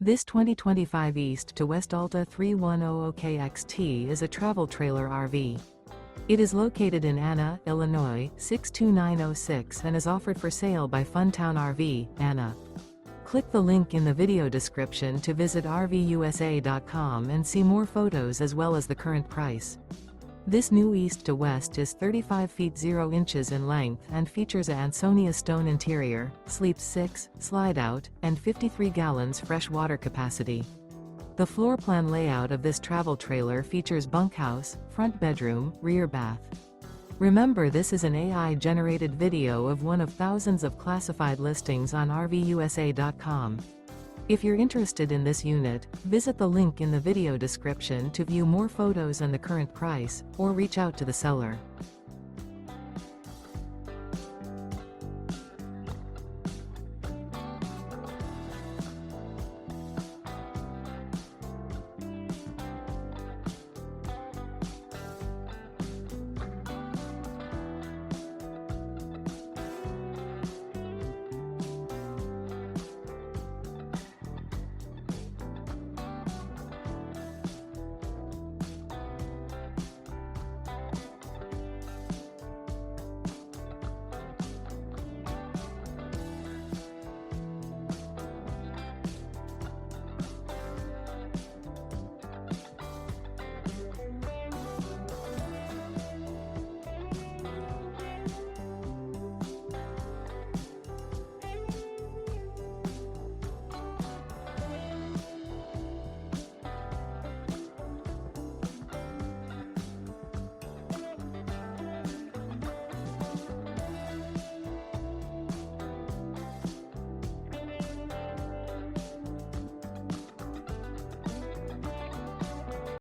This 2025 East to West Alta 3100KXT is a travel trailer RV. It is located in Anna, Illinois, 62906 and is offered for sale by Funtown RV, Anna. Click the link in the video description to visit RVUSA.com and see more photos as well as the current price. This new East to West is 35 feet 0 inches in length and features a ANSONIA Stone interior, sleeps 6, slide-out, and 53 gallons fresh water capacity. The floor plan layout of this travel trailer features bunkhouse, front bedroom, rear bath. Remember, this is an AI-generated video of one of thousands of classified listings on RVUSA.com. If you're interested in this unit, visit the link in the video description to view more photos and the current price, or reach out to the seller.